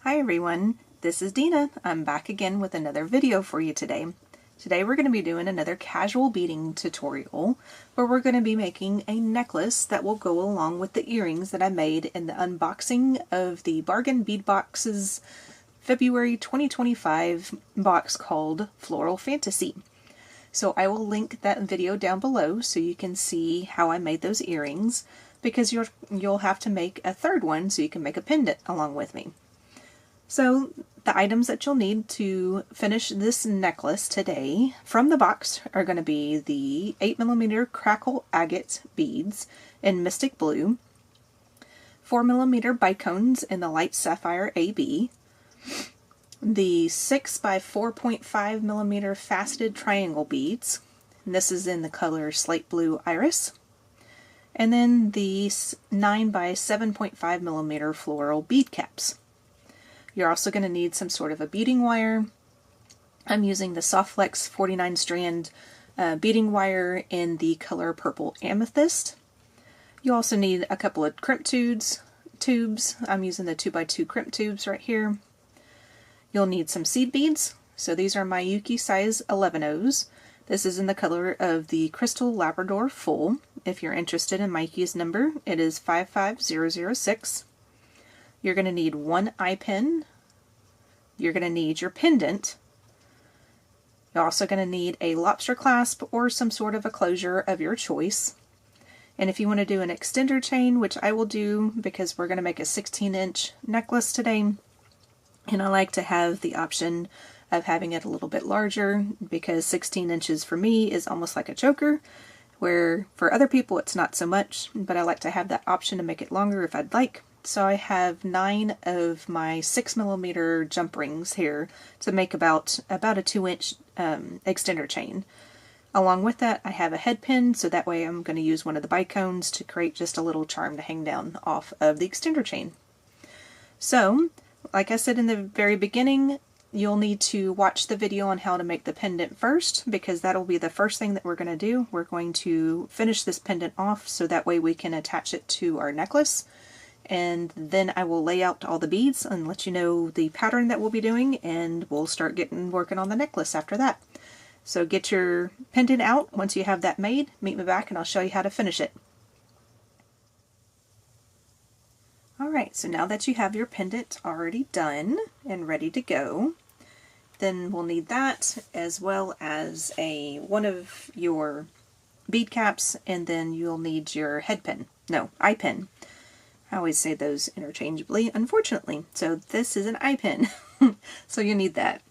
Hi everyone, this is Dina. I'm back again with another video for you today. Today we're going to be doing another casual beading tutorial where we're going to be making a necklace that will go along with the earrings that I made in the unboxing of the Bargain Bead Box's February 2025 box called Floral Fantasy. So I will link that video down below so you can see how I made those earrings, because you'll have to make a third one so you can make a pendant along with me. So the items that you'll need to finish this necklace today from the box are going to be the 8mm crackle agate beads in Mystic Blue, 4mm bicones in the light sapphire AB, the 6 by 4.5mm faceted triangle beads, and this is in the color Slate Blue Iris, and then the 9 by 7.5mm floral bead caps. You're also going to need some sort of a beading wire. I'm using the SoftFlex 49 strand beading wire in the color Purple Amethyst. You also need a couple of crimp tubes. I'm using the 2x2 crimp tubes right here. You'll need some seed beads. So these are my Yuki size 11-0s. This is in the color of the Crystal Labrador Full. If you're interested in my Yuki's number, it is 55006. You're going to need one eye pin. You're going to need your pendant. You're also going to need a lobster clasp or some sort of a closure of your choice. And if you want to do an extender chain, which I will do because we're going to make a 16-inch necklace today, and I like to have the option of having it a little bit larger because 16 inches for me is almost like a choker, where for other people it's not so much, but I like to have that option to make it longer if I'd like. So I have 9 of my 6mm jump rings here to make about a 2-inch extender chain. Along with that, I have a head pin, so that way I'm going to use one of the bicones to create just a little charm to hang down off of the extender chain. So, like I said in the very beginning, you'll need to watch the video on how to make the pendant first, because that'll be the first thing that we're going to do. We're going to finish this pendant off so that way we can attach it to our necklace. And then I will lay out all the beads and let you know the pattern that we'll be doing, and we'll start working on the necklace after that. So get your pendant out once you have that made, meet me back and I'll show you how to finish it. Alright, so now that you have your pendant already done and ready to go, then we'll need that as well as one of your bead caps, and then you'll need your eye pin. I always say those interchangeably, unfortunately. So this is an eye pin, so you need that.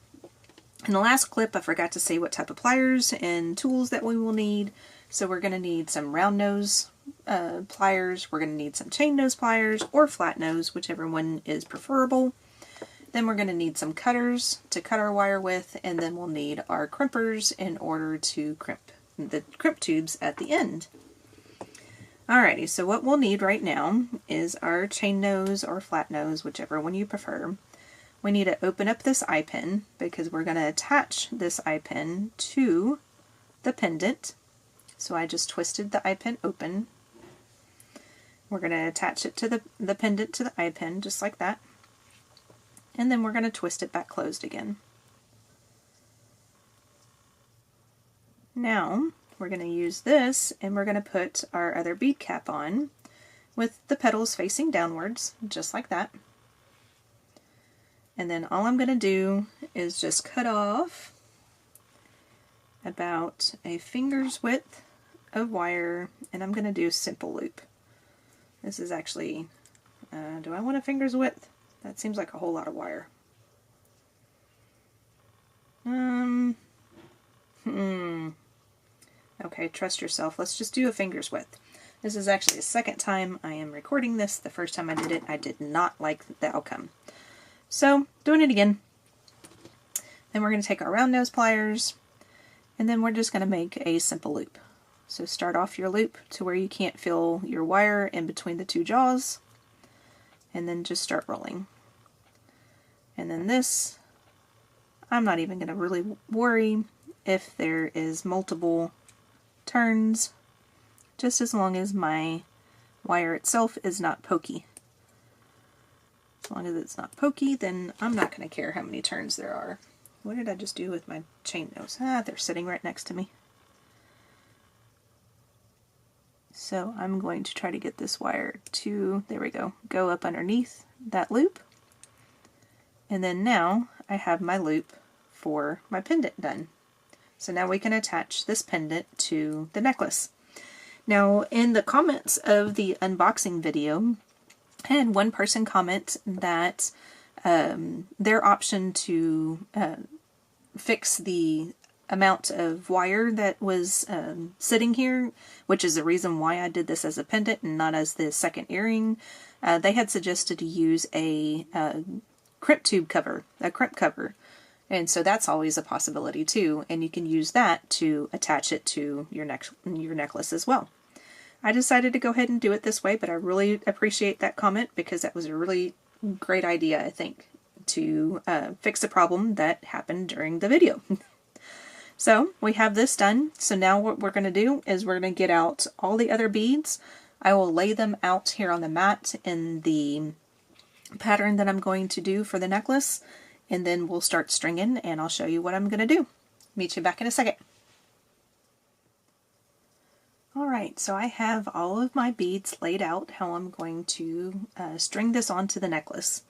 In the last clip, I forgot to say what type of pliers and tools that we will need. So we're going to need some round nose pliers, we're going to need some chain nose pliers or flat nose, whichever one is preferable. Then we're going to need some cutters to cut our wire with, and then we'll need our crimpers in order to crimp the crimp tubes at the end. Alrighty, so what we'll need right now is our chain nose or flat nose, whichever one you prefer. We need to open up this eye pin because we're going to attach this eye pin to the pendant. So I just twisted the eye pin open. We're going to attach it to the pendant to the eye pin just like that. And then we're going to twist it back closed again. Now we're going to use this and we're going to put our other bead cap on with the petals facing downwards, just like that. And then all I'm going to do is just cut off about a finger's width of wire, and I'm going to do simple loop. This is actually, do I want a finger's width? That seems like a whole lot of wire. Okay, trust yourself. Let's just do a finger's width. This is actually the second time I am recording this. The first time I did it, I did not like the outcome. So, doing it again. Then we're going to take our round nose pliers, and then we're just going to make a simple loop. So start off your loop to where you can't feel your wire in between the two jaws, and then just start rolling. And then this, I'm not even going to really worry if there is multiple turns, just as long as my wire itself is not pokey. As long as it's not pokey, then I'm not going to care how many turns there are. What did I just do with my chain nose? They're sitting right next to me. So I'm going to try to get this wire to, there we go up underneath that loop. And then now I have my loop for my pendant done. So now we can attach this pendant to the necklace. Now in the comments of the unboxing video, I had one person comment that their option to fix the amount of wire that was sitting here, which is the reason why I did this as a pendant and not as the second earring, they had suggested to use a crimp tube cover, a crimp cover. And so that's always a possibility too, and you can use that to attach it to your necklace as well. I decided to go ahead and do it this way, but I really appreciate that comment because that was a really great idea, I think, to fix a problem that happened during the video. So we have this done. So now what we're going to do is we're going to get out all the other beads. I will lay them out here on the mat in the pattern that I'm going to do for the necklace, and then we'll start stringing and I'll show you what I'm going to do. Meet you back in a second. Alright, so I have all of my beads laid out how I'm going to string this onto the necklace.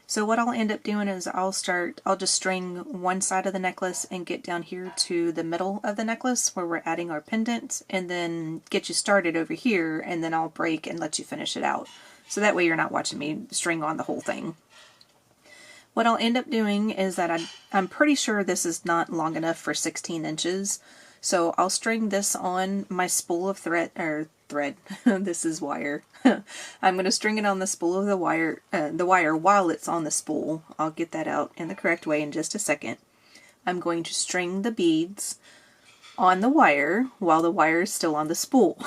So what I'll end up doing is I'll just string one side of the necklace and get down here to the middle of the necklace where we're adding our pendant, and then get you started over here, and then I'll break and let you finish it out. So that way you're not watching me string on the whole thing. What I'll end up doing is that I'm pretty sure this is not long enough for 16 inches. So I'll string this on my spool of thread, this is wire. I'm going to string it on the spool of the wire while it's on the spool. I'll get that out in the correct way in just a second. I'm going to string the beads on the wire while the wire is still on the spool.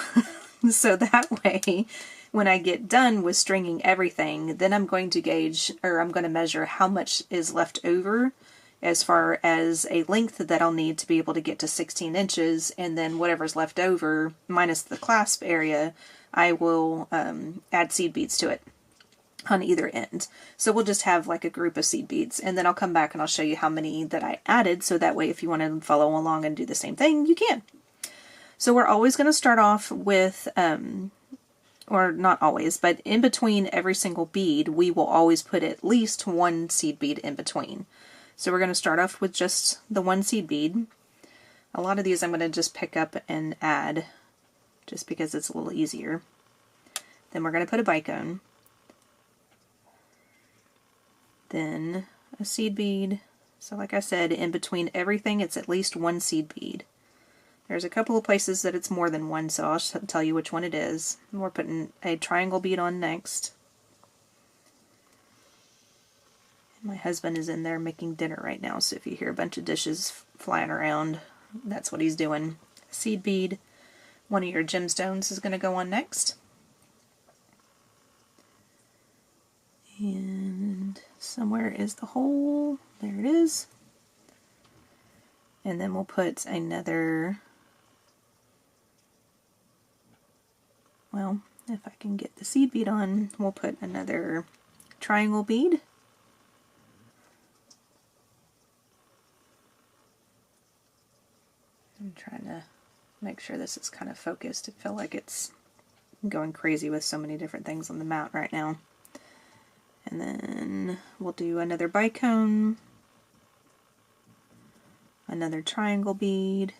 So that way, when I get done with stringing everything, then I'm going to gauge, or I'm going to measure how much is left over as far as a length that I'll need to be able to get to 16 inches, and then whatever's left over, minus the clasp area, I will add seed beads to it on either end. So we'll just have like a group of seed beads, and then I'll come back and I'll show you how many that I added, so that way if you want to follow along and do the same thing, you can. So we're always going to start off with, or not always, but in between every single bead, we will always put at least one seed bead in between. So we're going to start off with just the one seed bead. A lot of these I'm going to just pick up and add just because it's a little easier. Then we're going to put a bicone. Then a seed bead. So like I said, in between everything it's at least one seed bead. There's a couple of places that it's more than one, so I'll tell you which one it is. And we're putting a triangle bead on next. My husband is in there making dinner right now, so if you hear a bunch of dishes flying around, that's what he's doing. Seed bead, one of your gemstones is going to go on next. And somewhere is the hole. There it is. And then we'll put another, well, if I can get the seed bead on, we'll put another triangle bead. I'm trying to make sure this is kind of focused. I feel like it's going crazy with so many different things on the mat right now. And then we'll do another bicone, another triangle bead,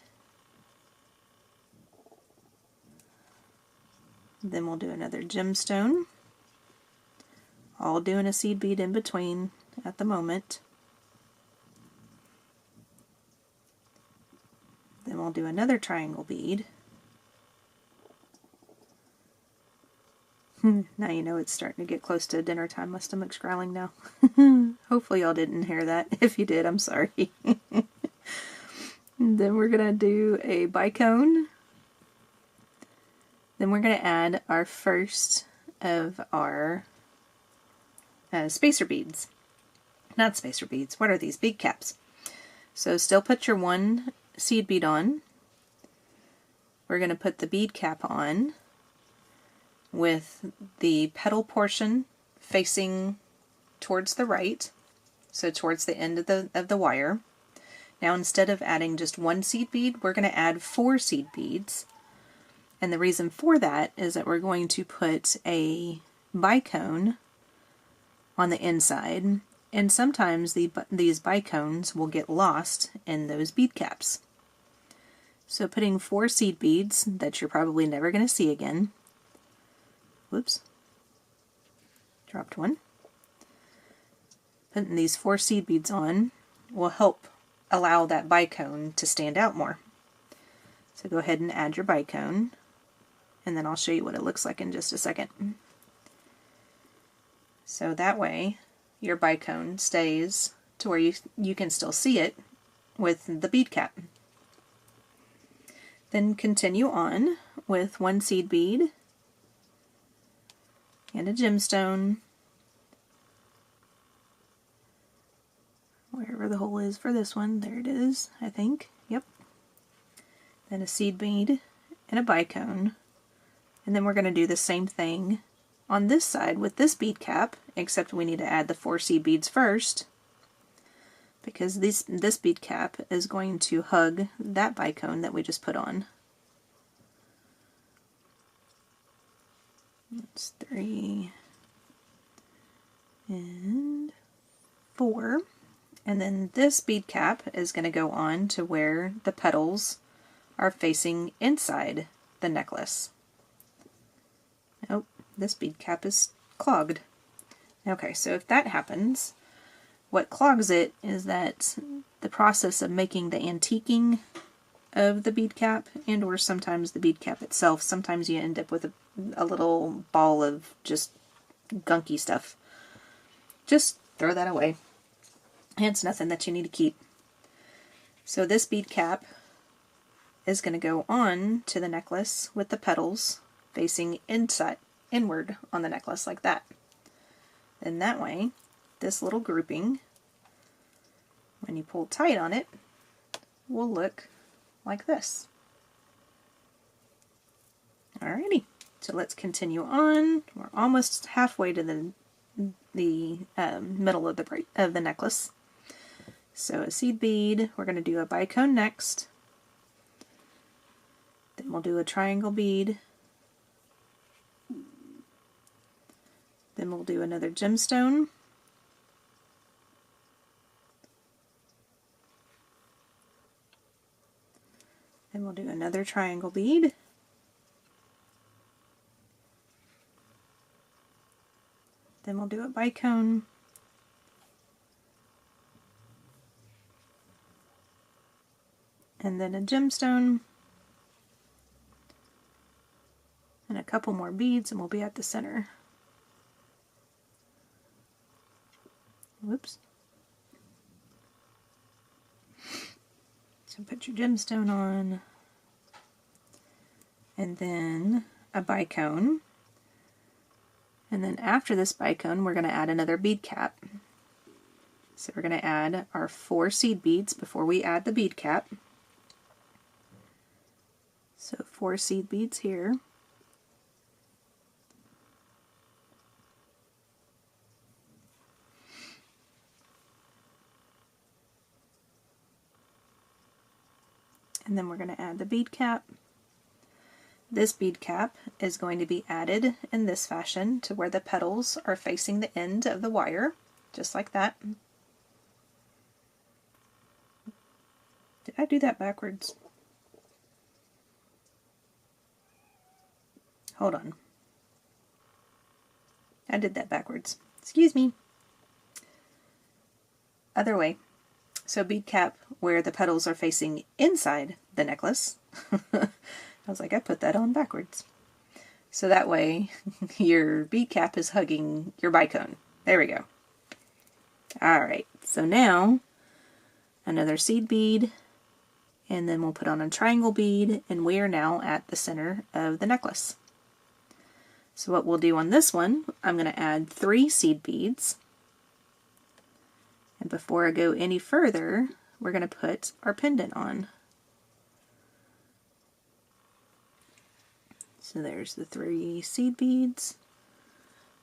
then we'll do another gemstone, all doing a seed bead in between at the moment. Then we'll do another triangle bead. Now you know it's starting to get close to dinner time. My stomach's growling now. Hopefully y'all didn't hear that. If you did, I'm sorry. Then we're going to do a bicone. Then we're going to add our first of our spacer beads. Not spacer beads. What are these? Bead caps. So still put your one seed bead on. We're going to put the bead cap on with the petal portion facing towards the right, so towards the end of the wire. Now instead of adding just one seed bead, we're going to add 4 seed beads. And the reason for that is that we're going to put a bicone on the inside, and sometimes these bicones will get lost in those bead caps. So putting 4 seed beads that you're probably never going to see again. Whoops. Dropped one. Putting these 4 seed beads on will help allow that bicone to stand out more. So go ahead and add your bicone, and then I'll show you what it looks like in just a second. So that way your bicone stays to where you can still see it with the bead cap. Then continue on with 1 seed bead and a gemstone, wherever the hole is for this one. There it is, I think. Yep. Then a seed bead and a bicone. And then we're going to do the same thing on this side with this bead cap, except we need to add the 4 seed beads first, because this bead cap is going to hug that bicone that we just put on. That's 3 and 4. And then this bead cap is going to go on to where the petals are facing inside the necklace. Oh, this bead cap is clogged. Okay, so if that happens, what clogs it is that the process of making the antiquing of the bead cap, and or sometimes the bead cap itself, sometimes you end up with a little ball of just gunky stuff. Just throw that away. It's nothing that you need to keep. So this bead cap is going to go on to the necklace with the petals facing inward on the necklace like that. Then that way, this little grouping, when you pull tight on it, will look like this. Alrighty, so let's continue on. We're almost halfway to the middle of the necklace. So a seed bead, we're going to do a bicone next. Then we'll do a triangle bead. Then we'll do another gemstone. Then we'll do another triangle bead. Then we'll do a bicone. And then a gemstone. And a couple more beads and we'll be at the center. Whoops. So put your gemstone on, and then a bicone, and then after this bicone we're going to add another bead cap. So we're going to add our 4 seed beads before we add the bead cap. So 4 seed beads here. And then we're going to add the bead cap. This bead cap is going to be added in this fashion to where the petals are facing the end of the wire, just like that. Did I do that backwards? Hold on. I did that backwards. Excuse me. Other way. So bead cap where the petals are facing inside the necklace. I was like, I put that on backwards. So that way your bead cap is hugging your bicone. There we go. Alright, so now another seed bead, and then we'll put on a triangle bead, and we are now at the center of the necklace. So what we'll do on this one, I'm going to add 3 seed beads. And before I go any further, we're going to put our pendant on. So there's the 3 seed beads.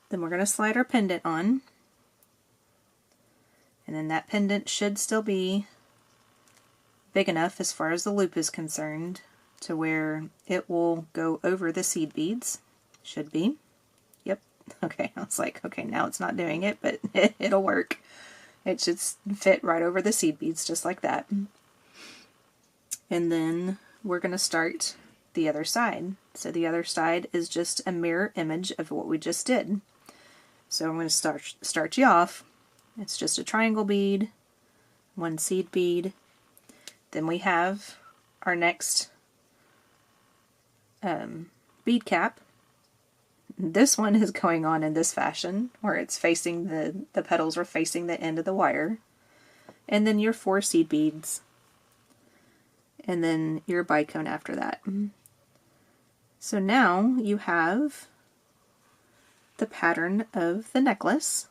Then we're going to slide our pendant on. And then that pendant should still be big enough as far as the loop is concerned to where it will go over the seed beads. Should be. Yep. Okay, I was like, okay, now it's not doing it, but it'll work. It should fit right over the seed beads just like that. And then we're going to start the other side. So the other side is just a mirror image of what we just did. So I'm going to start you off. It's just a triangle bead, one seed bead. Then we have our next bead cap. This one is going on in this fashion, where it's facing the petals are facing the end of the wire. And then your 4 seed beads. And then your bicone after that. So now you have the pattern of the necklace.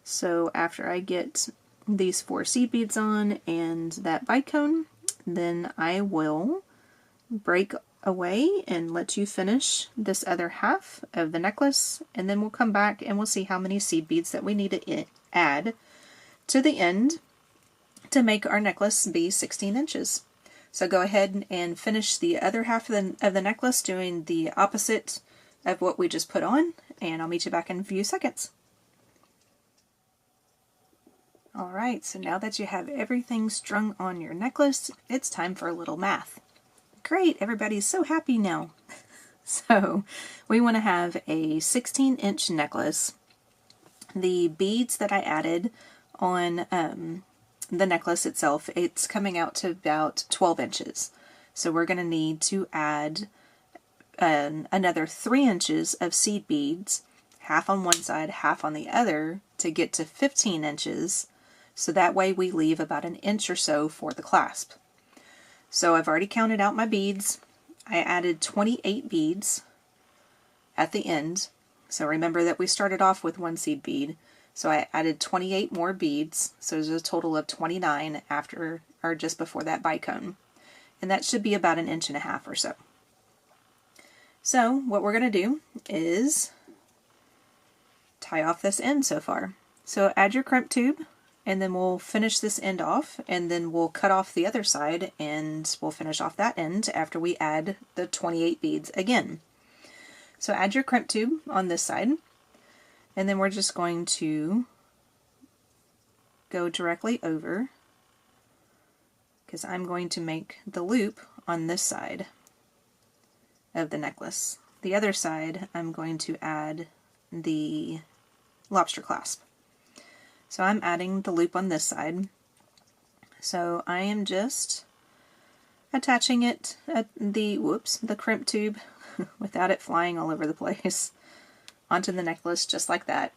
So after I get these 4 seed beads on and that bicone, then I will break away and let you finish this other half of the necklace, and then we'll come back and we'll see how many seed beads that we need to add to the end to make our necklace be 16 inches. So go ahead and finish the other half of the necklace doing the opposite of what we just put on, and I'll meet you back in a few seconds. Alright, so now that you have everything strung on your necklace, it's time for a little math. Great, everybody's so happy now. So we want to have a 16-inch necklace. The beads that I added on the necklace itself, it's coming out to about 12 inches. So we're going to need to add another 3 inches of seed beads, half on one side, half on the other, to get to 15 inches. So that way we leave about an inch or so for the clasp. So I've already counted out my beads. I added 28 beads at the end. So remember that we started off with 1 seed bead. So I added 28 more beads. So there's a total of 29 after or just before that bicone. And that should be about 1.5 inches or so. So what we're going to do is tie off this end so far. So add your crimp tube, and then we'll finish this end off, and then we'll cut off the other side and we'll finish off that end after we add the 28 beads again. So add your crimp tube on this side, and then we're just going to go directly over, because I'm going to make the loop on this side of the necklace. The other side I'm going to add the lobster clasp. So I'm adding the loop on this side. So I am just attaching it at the crimp tube without it flying all over the place onto the necklace, just like that.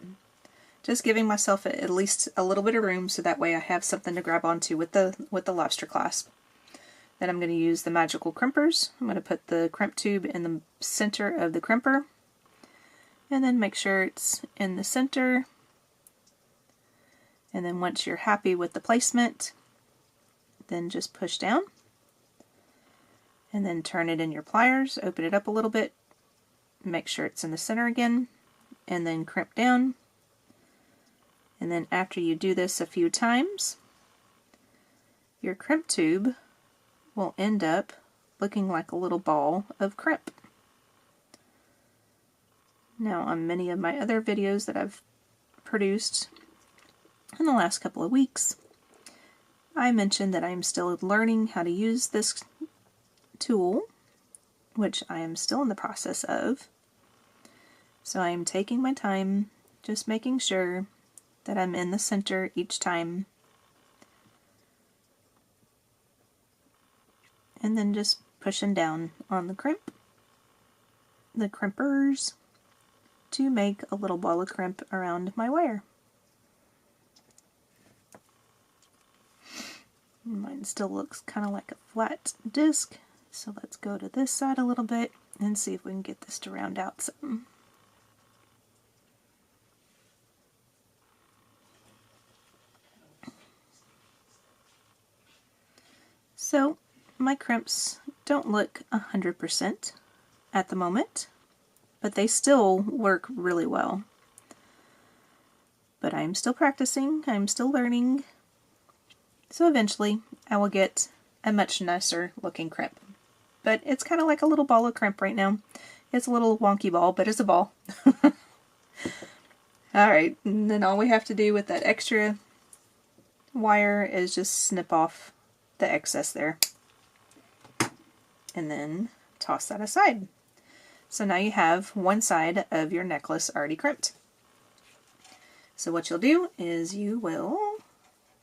Just giving myself at least a little bit of room so that way I have something to grab onto with the lobster clasp. Then I'm going to use the magical crimpers. I'm going to put the crimp tube in the center of the crimper, and then make sure it's in the center. And then once you're happy with the placement, then just push down and then turn it in your pliers, open it up a little bit, make sure it's in the center again, and then crimp down. And then after you do this a few times, your crimp tube will end up looking like a little ball of crimp. Now on many of my other videos that I've produced in the last couple of weeks, I mentioned that I'm still learning how to use this tool, which I am still in the process of. So I am taking my time, just making sure that I'm in the center each time, and then just pushing down on the crimpers to make a little ball of crimp around my wire. Mine still looks kind of like a flat disc, so let's go to this side a little bit and see if we can get this to round out some. So my crimps don't look 100% at the moment, but they still work really well. but I'm still practicing, I'm still learning. So eventually I will get a much nicer looking crimp. But it's kind of like a little ball of crimp right now. It's a little wonky ball, but it's a ball. Alright, and then all we have to do with that extra wire is just snip off the excess there. And then toss that aside. So now you have one side of your necklace already crimped. So what you'll do is you will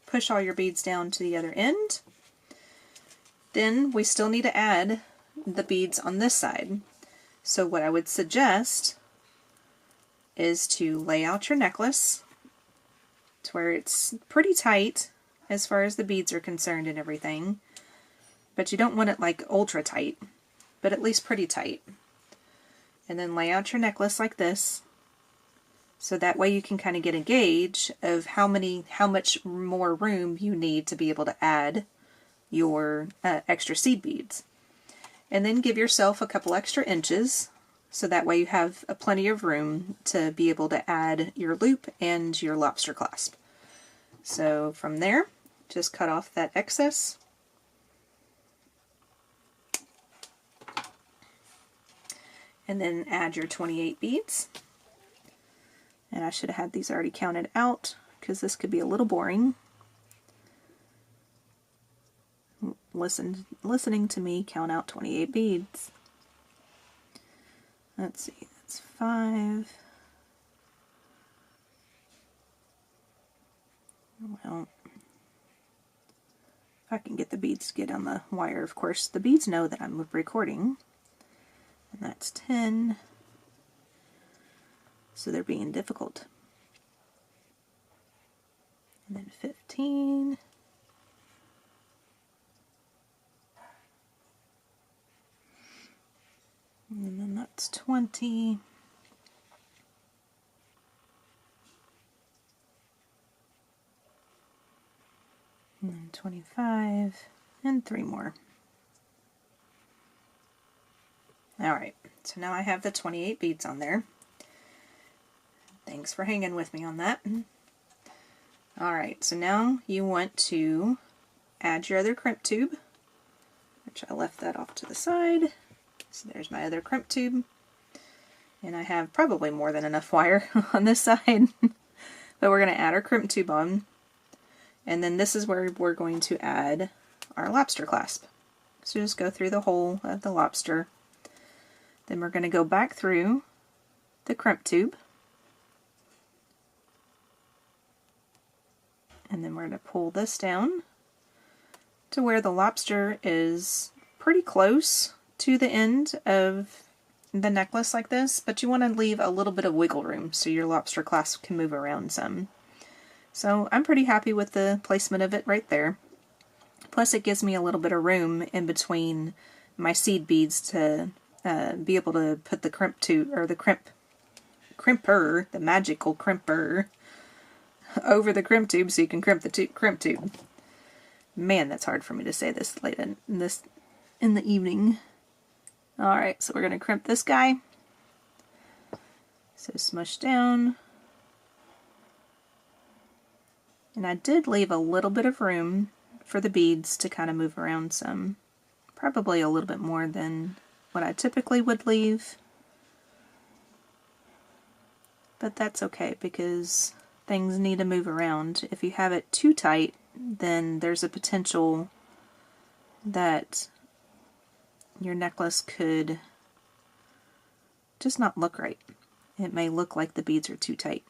push all your beads down to the other end. Then we still need to add the beads on this side. So what I would suggest is to lay out your necklace to where it's pretty tight as far as the beads are concerned and everything. But you don't want it like ultra tight, but at least pretty tight. And then lay out your necklace like this. So that way you can kind of get a gauge of how much more room you need to be able to add your extra seed beads. And then give yourself a couple extra inches so that way you have plenty of room to be able to add your loop and your lobster clasp. So from there, just cut off that excess. And then add your 28 beads. And I should have had these already counted out because this could be a little boring. Listening to me count out 28 beads. Let's see, that's 5. Well, if I can get the beads to get on the wire, of course, the beads know that I'm recording. And that's 10. So they're being difficult. And then 15. And then that's 20. And then 25. And 3 more. Alright, so now I have the 28 beads on there. Thanks for hanging with me on that. Alright, so now you want to add your other crimp tube, which I left that off to the side. So there's my other crimp tube. And I have probably more than enough wire on this side. But we're going to add our crimp tube on. And then this is where we're going to add our lobster clasp. So just go through the hole of the lobster. Then we're going to go back through the crimp tube. And then we're going to pull this down to where the lobster is pretty close to the end of the necklace like this, but you want to leave a little bit of wiggle room so your lobster clasp can move around some. So I'm pretty happy with the placement of it right there. Plus it gives me a little bit of room in between my seed beads to be able to put the crimp tube, or the crimper, the magical crimper, over the crimp tube so you can crimp the crimp tube. Man, that's hard for me to say this late in the evening. Alright, so we're going to crimp this guy. So smush down. And I did leave a little bit of room for the beads to kind of move around some. Probably a little bit more than what I typically would leave. But that's okay because things need to move around. If you have it too tight, then there's a potential that your necklace could just not look right. It may look like the beads are too tight.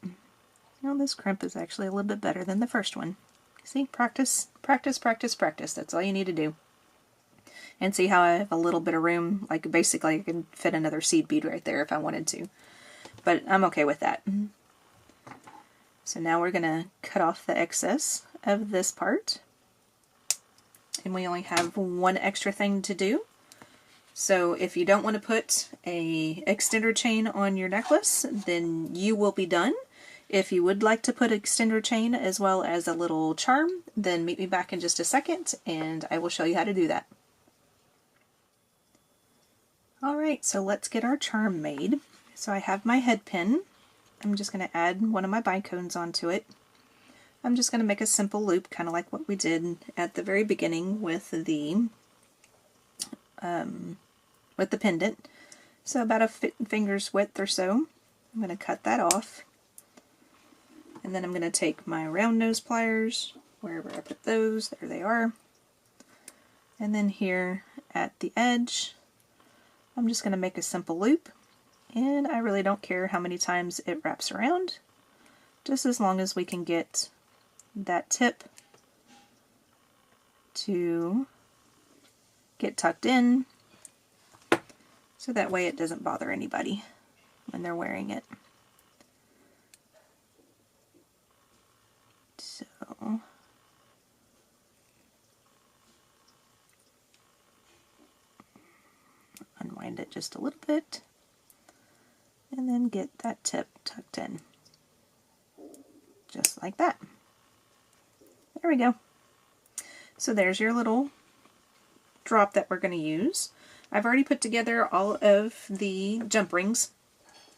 Now this crimp is actually a little bit better than the first one. See, practice, practice, practice, practice. That's all you need to do. And see how I have a little bit of room, like basically I can fit another seed bead right there if I wanted to. But I'm okay with that. So now we're going to cut off the excess of this part. And we only have one extra thing to do. So if you don't want to put a extender chain on your necklace, then you will be done. If you would like to put extender chain as well as a little charm, then meet me back in just a second and I will show you how to do that. Alright, so let's get our charm made. So I have my head pin I'm just going to add one of my bicones onto it. I'm just going to make a simple loop, kind of like what we did at the very beginning with the pendant. So about a finger's width or so. I'm going to cut that off. And then I'm going to take my round nose pliers, wherever I put those, there they are. And then here at the edge, I'm just going to make a simple loop. And I really don't care how many times it wraps around, just as long as we can get that tip to get tucked in, so that way it doesn't bother anybody when they're wearing it. So unwind it just a little bit and then get that tip tucked in, just like that. There we go. So there's your little drop that we're going to use. I've already put together all of the jump rings.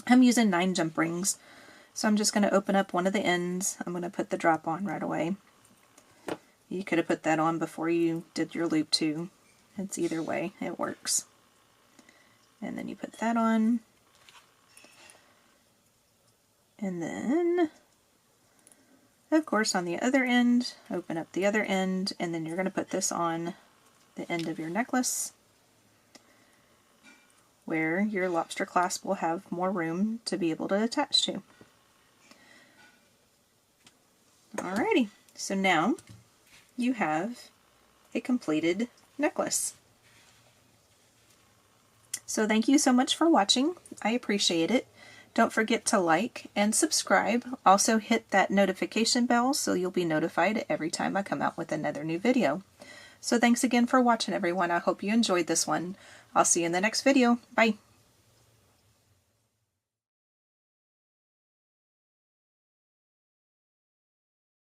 I'm using 9 jump rings. So I'm just going to open up one of the ends. I'm going to put the drop on right away. You could have put that on before you did your loop too. It's either way, it works. And then you put that on. And then, of course, on the other end, open up the other end, and then you're going to put this on the end of your necklace, where your lobster clasp will have more room to be able to attach to. Alrighty, so now you have a completed necklace. So thank you so much for watching. I appreciate it. Don't forget to like and subscribe. Also hit that notification bell so you'll be notified every time I come out with another new video. So thanks again for watching, everyone. I hope you enjoyed this one. I'll see you in the next video. Bye.